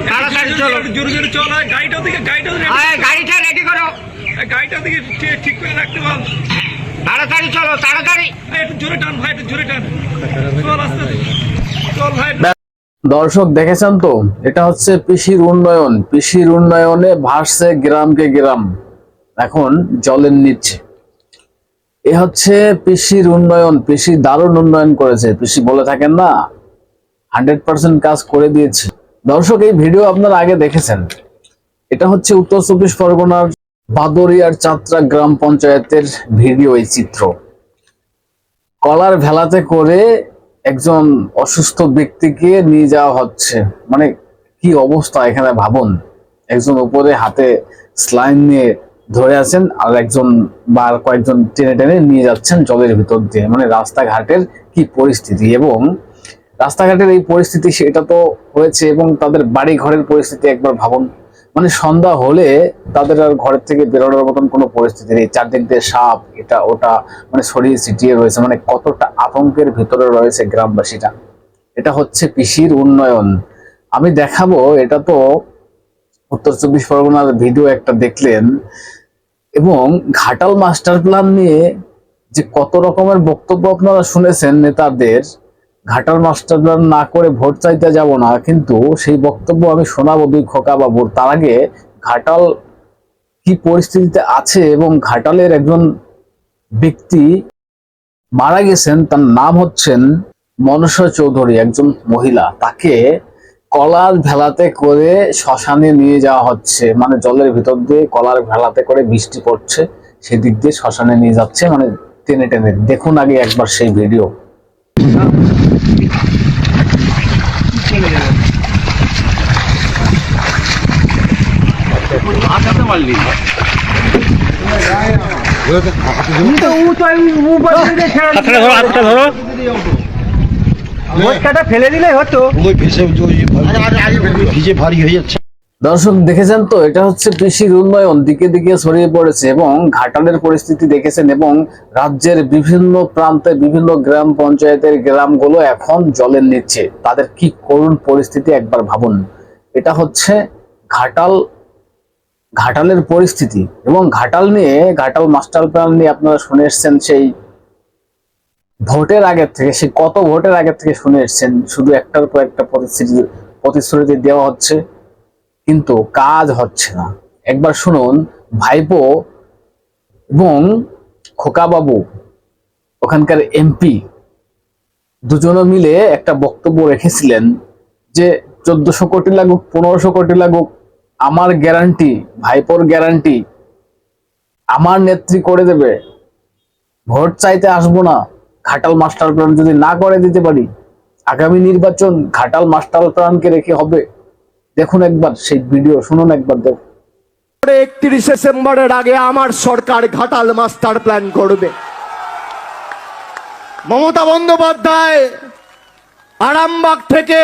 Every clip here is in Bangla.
তাড়াতাড়ি চলো, জোরে জোরে চল, গাড়িটা গাড়িটা রেডি করো, গাড়িটা দিকে ঠিক করে রাখতে বল। তাড়াতাড়ি চলো, তাড়াতাড়ি। একটু জোরে টান ভাই, একটু জোরে টান, চল আস্তে চল ভাই। দর্শক দেখেছেন তো, এটা হচ্ছে পিসির উন্নয়ন। পিসির উন্নয়নে ভাসছে গ্রামকে গ্রাম, এখন জলের নিচ্ছে। এ হচ্ছে পিসির উন্নয়ন। পিসি দারুণ উন্নয়ন করেছে। পিসি বলে থাকেন না, 100% কাজ করে দিয়েছে। দর্শক এই ভিডিও আপনারা আগে দেখেছেন। এটা হচ্ছে উত্তর 24 পরগনার বাদরিয়ার চাত্রা গ্রাম পঞ্চায়েতের ভিডিও। এই চিত্র কলার ভেলাতে করে একজন অসুস্থ ব্যক্তিকে নিয়ে যাওয়া হচ্ছে। মানে কি অবস্থা এখানে ভাবুন। একজন উপরে হাতে স্লাইন নিয়ে ধরে আছেন, আর একজন বা কয়েকজন টেনে টেনে নিয়ে যাচ্ছেন জলের ভিতর দিয়ে। মানে রাস্তাঘাটের কি পরিস্থিতি, এবং রাস্তাঘাটের এই পরিস্থিতি সেটা তো হয়েছে, এবং তাদের বাড়ি ঘরের পরিস্থিতি একবার ভাবুন। মানে সন্ধ্যা হলে তাদের আর ঘরের থেকে বেরোনোর মতন কোনো পরিস্থিতি নেই। চারদিক দিয়ে সাপ, এটা ওটা মানে ছড়িয়ে ছিটিয়ে রয়েছে। মানে কতটা আতঙ্কের ভিতরে রয়েছে গ্রামবাসীরা। এটা হচ্ছে পিসির উন্নয়ন। আমি দেখাবো, এটা তো উত্তর 24 পরগনার ভিডিও একটা দেখলেন। এবং ঘাটাল মাস্টার প্ল্যান নিয়ে যে কত রকমের বক্তব্য আপনারা শুনেছেন নেতাদের। ঘাটাল মাস্টার প্ল্যান না করে ভোট চাইতে যাব না, কিন্তু সেই বক্তব্য আমি শোনাবো দুই খোকা বাবুর। তার আগে ঘাটাল কি পরিস্থিতিতে আছে, এবং ঘাটালের একজন ব্যক্তি মারা গেছেন, তার নাম হচ্ছেন মনসা চৌধুরী, একজন মহিলা। তাকে কলার ভেলাতে করে শ্মশানে নিয়ে যাওয়া হচ্ছে। মানে জলের ভিতর দিয়ে কলার ভেলাতে করে, বৃষ্টি পড়ছে সেদিক দিয়ে শ্মশানে নিয়ে যাচ্ছে, মানে টেনে টেনে। দেখুন আগে একবার সেই ভিডিও। ফেলে দিলে হতো, ভিজে ভারী হয়ে যাচ্ছে। দর্শক দেখেছেন তো, এটা হচ্ছে পিসির উন্নয়ন দিকে দিকে ছড়িয়ে পড়েছে। এবং ঘাটালের পরিস্থিতি দেখেছেন, এবং রাজ্যের বিভিন্ন প্রান্তে বিভিন্ন গ্রাম পঞ্চায়েতের গ্রামগুলো এখন জলের নিচ্ছে। তাদের কি করুণ পরিস্থিতি একবার ভাবুন। এটা হচ্ছে ঘাটালের পরিস্থিতি। এবং ঘাটাল নিয়ে, ঘাটাল মাস্টার প্ল্যান নিয়ে আপনারা শুনে এসছেন সেই ভোটের আগের থেকে। সে কত ভোটের আগের থেকে শুনে এসছেন। শুধু একটার পর একটা প্রতিশ্রুতি দেওয়া হচ্ছে, কিন্তু কাজ হচ্ছে না। একবার শুনুন, ভাইপো এবং খোকাবাবু, ওখানকার এমপি, দুজনে মিলে একটা বক্তব্য রেখেছিলেন যে 1400 কোটি লাগুক, 1500 কোটি লাগুক, আমার গ্যারান্টি, ভাইপোর গ্যারান্টি, আমার নেত্রী করে দেবে। ভোট চাইতে আসবো না, ঘাটাল মাস্টার প্ল্যান যদি না করে দিতে পারি, আগামী নির্বাচন ঘাটাল মাস্টার প্ল্যানকে রেখে হবে। দেখুন একবার সেই ভিডিও, শুনুন একবার, দেখুন। 31 ডিসেম্বরের আগে আমার সরকার ঘাটাল মাস্টার প্ল্যান করবে। মমতা বন্দ্যোপাধ্যায় আরামবাগ থেকে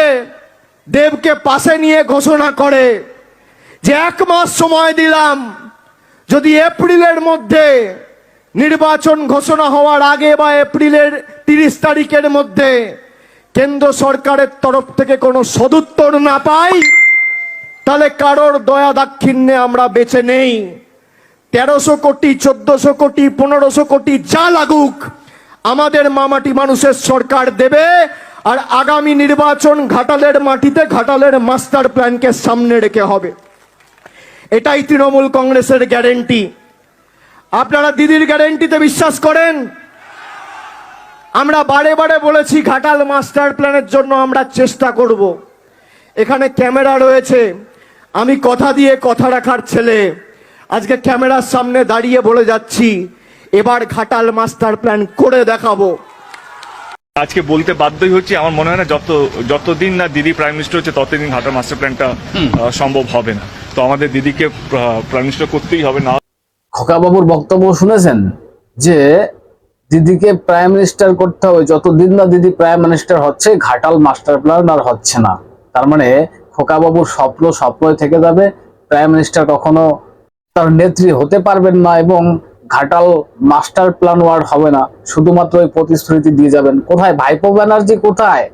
দেবকে পাশে নিয়ে ঘোষণা করে যে 1 মাস সময় দিলাম, যদি এপ্রিলের মধ্যে নির্বাচন ঘোষণা হওয়ার আগে বা এপ্রিলের 30 তারিখের মধ্যে কেন্দ্র সরকারের তরফ থেকে কোনো সদুত্তর না পাই, তাহলে কারোর দয়া দাক্ষিণ্যে আমরা বেঁচে নেই। 1300 কোটি, 1400 কোটি, 1500 কোটি যা লাগুক আমাদের মামাটি মানুষের সরকার দেবে। আর আগামী নির্বাচন ঘাটালের মাটিতে ঘাটালের মাস্টার প্ল্যানকে সামনে রেখে হবে। এটাই তৃণমূল কংগ্রেসের গ্যারেন্টি। আপনারা দিদির গ্যারেন্টিতে বিশ্বাস করেন? আমরা বারে বারে বলেছি ঘাটাল মাস্টার প্ল্যানের জন্য আমরা চেষ্টা করব। এখানে ক্যামেরা রয়েছে, আমি কথা দিয়ে কথা রাখার ছেলে। আজকে ক্যামেরার সামনে দাঁড়িয়ে বলে যাচ্ছি, এবার ঘাটাল মাস্টার প্ল্যান করে দেখাবো। আজকে বলতে বাধ্যই হচ্ছে, আমার মনে হয় না যতদিন না দিদি প্রাইম মিনিস্টার হচ্ছে ততদিন ঘাটাল মাস্টার প্ল্যানটা সম্ভব হবে না। তো আমাদের দিদিকে প্রাইম মিনিস্টার করতেই হবে। না, খোকাবাবুর বক্তব্য শুনেছেন যে দিদিকে প্রাইম মিনিস্টার করতে হবে। যতদিন না দিদি প্রাইম মিনিস্টার হচ্ছে, ঘাটাল মাস্টার প্ল্যান আর হচ্ছে না। তার মানে খোকাবাবুর স্বপ্নই থেকে যাবে। প্রাইম মিনিস্টার কখনো তার নেত্রী হতে পারবেন না, এবং ঘাটাল মাস্টার প্ল্যান ওয়ার্ড হবে না। শুধুমাত্র ওই প্রতিশ্রুতি দিয়ে যাবেন। কোথায় ভাইপো ব্যানার্জি? কোথায়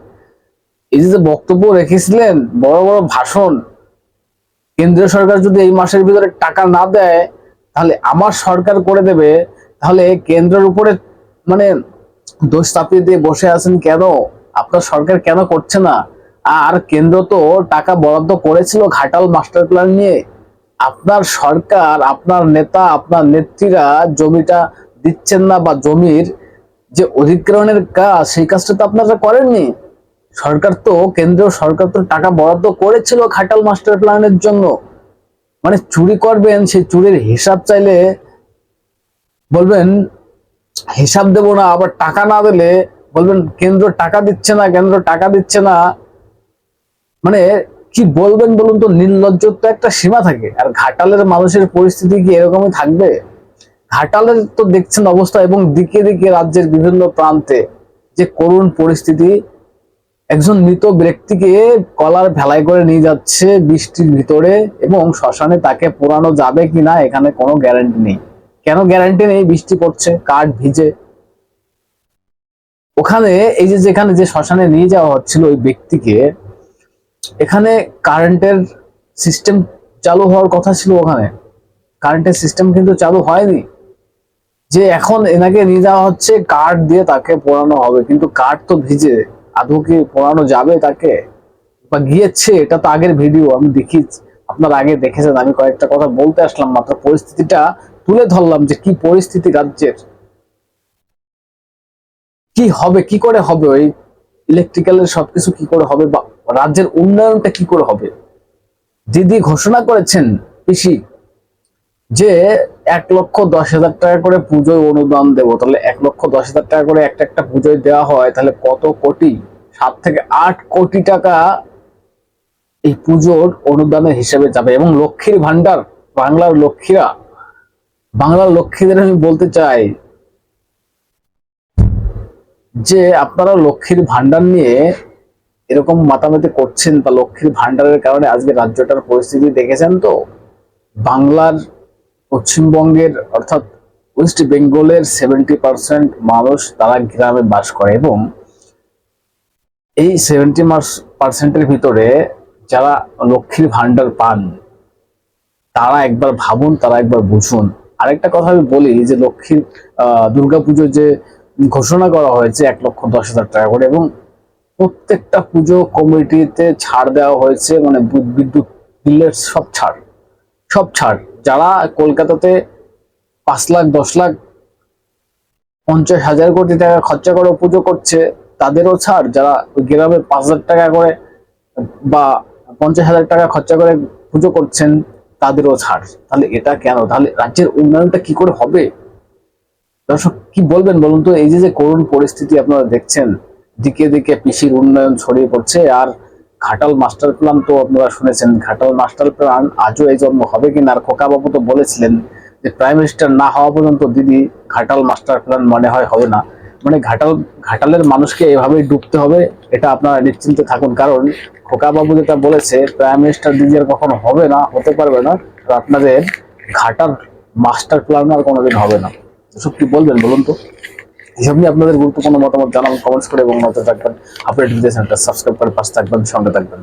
এই যে বক্তব্য রেখেছিলেন, বড় বড় ভাষণ, কেন্দ্রীয় সরকার যদি এই মাসের ভিতরে টাকা না দেয় তাহলে আমার সরকার করে দেবে, তাহলে কেন্দ্রের উপরে মানে দোষ চাপিয়ে দিয়ে বসে আছেন কেন? আপনার সরকার কেন করছে না? আর কেন্দ্র তো টাকা বরাদ্দ করেছিল ঘাটাল মাস্টার প্ল্যান নিয়ে। আপনার সরকার, আপনার নেতা, আপনার নেত্রীরা জমিটা দিচ্ছেন না, বা জমির যে অধিগ্রহণের কাজ সেই কাজটা তো আপনারা করেননি। সরকার তো, কেন্দ্রীয় সরকার তো টাকা বরাদ্দ করেছিল ঘাটাল মাস্টার প্ল্যানের জন্য। মানে চুরি করবেন, সেই চুরির হিসাব চাইলে বলবেন হিসাব দেব না, আবার টাকা না দিলে বলবেন কেন্দ্র টাকা দিচ্ছে না, কেন্দ্র টাকা দিচ্ছে না। মানে কি বলবেন বলুন তো, নির্লজ্জর তো একটা সীমা থাকে। আর ঘাটালের মানুষের পরিস্থিতি কি এরকমই থাকবে? ঘাটালের তো দেখছেন অবস্থা, এবং দিকে দিকে রাজ্যের বিভিন্ন প্রান্তে যে করুণ পরিস্থিতি। একজন মৃত ব্যক্তিকে কলার ভেলাই করে নিয়ে যাচ্ছে বৃষ্টির ভিতরে, এবং শ্মশানে তাকে পোড়ানো যাবে কিনা এখানে কোনো গ্যারান্টি নেই। কেন গ্যারান্টি নেই? বৃষ্টি পড়ছে, কাঠ ভিজে। ওখানে এই যে যেখানে যে শ্মশানে নিয়ে যাওয়া হচ্ছিল ওই ব্যক্তিকে, এখানে কারেন্টের সিস্টেম চালু হওয়ার কথা ছিল। ওখানে কারেন্টের সিস্টেম কিন্তু চালু হয়নি। যে এখন এনাকে নিয়ে যাওয়া হচ্ছে কাঠ দিয়ে তাকে পোড়ানো হবে, কিন্তু কাঠ তো ভিজে, আদৌ কি পোড়ানো যাবে তাকে? বা গিয়েছে, এটা তো আগের ভিডিও আমি দেখি, আপনারা আগে দেখেছেন। আমি কয়েকটা কথা বলতে আসলাম, মাত্র পরিস্থিতিটা তুলে ধরলাম যে কি পরিস্থিতি রাজ্যের, কি হবে, কি করে হবে, ওই ইলেকট্রিক্যালের সবকিছু কি করে হবে, বা রাজ্যের উন্নয়নটা কি করে হবে। দিদি ঘোষণা করেছেন পিসি যে 1,10,000 টাকা করে পুজোয় অনুদান দেবো। তাহলে 1,10,000 টাকা করে একটা একটা পুজোয় দেওয়া হয়, তাহলে কত কোটি? 7 থেকে 8 কোটি টাকা এই পুজোর অনুদানের হিসেবে যাবে। এবং লক্ষ্মীর ভান্ডার, বাংলার লক্ষ্মীরা, বাংলার লক্ষ্মীদের আমি বলতে চাই যে আপনারা লক্ষ্মীর ভান্ডার নিয়ে এরকম মাতামাতি করছেন, বা লক্ষ্মীর ভান্ডারের কারণে আজকে রাজ্যটার পরিস্থিতি দেখেছেন তো। বাংলার, পশ্চিমবঙ্গের অর্থাৎ ওয়েস্ট বেঙ্গলের 70% মানুষ তারা গ্রামে বাস করে, এবং এই 70% ভিতরে যারা লক্ষ্মীর ভান্ডার পান তারা একবার ভাবুন, তারা একবার বুঝুন। আরেকটা কথা আমি বলি যে লক্ষ্মীর দুর্গাপুজো যে ঘোষণা করা হয়েছে 1,10,000 টাকা করে, এবং প্রত্যেকটা পুজো কমিটিতে ছাড় দেওয়া হয়েছে, মানে বিদ্যুৎ বিলের সব ছাড়। যারা কলকাতাতে 5 লাখ 10 লাখ 50,000 কোটি টাকা খরচা করে পুজো করছে তাদেরও ছাড়। যারা গ্রামে 5,000 টাকা করে বা 50,000 টাকা খরচা করে পুজো করছেন তাদেরও ছাড়। তাহলে এটা কেন? তাহলে রাজ্যের উন্নয়নটা কি করে হবে? দর্শক কি বলবেন বলুন তো? এই যে করুণ পরিস্থিতি আপনারা দেখছেন, দিকে দিকে পিসির উন্নয়ন ছড়িয়ে পড়ছে। আর ঘাটাল মাস্টার প্ল্যান তো আপনারা শুনেছেন, ঘাটাল মাস্টার প্ল্যান আজও এই জন্ম হবে কিনা। আর খোকাবাবু তো বলেছিলেন যে প্রাইম মিনিস্টার না হওয়া পর্যন্ত দিদি ঘাটাল মাস্টার প্ল্যান মনে হয় হবে না। মানে ঘাটালের মানুষকে এভাবেই ডুবতে হবে, এটা আপনারা নিশ্চিন্তে থাকুন। কারণ খোকাবাবু যেটা বলেছে, প্রাইম মিনিস্টার দিদি আর কখনো হবে না, হতে পারবে না। আর আপনাদের ঘাটাল মাস্টার প্ল্যান আর কোনোদিন হবে না। এসব কি বলবেন বলুন তো? এসব নিয়ে আপনাদের গুরুত্বপূর্ণ মতামত জানান কমেন্টস করে, এবং নজর রাখবেন। আপডেট ভিডিও চ্যানেলটা সাবস্ক্রাইব করে পাশে থাকবেন, সঙ্গে থাকবেন।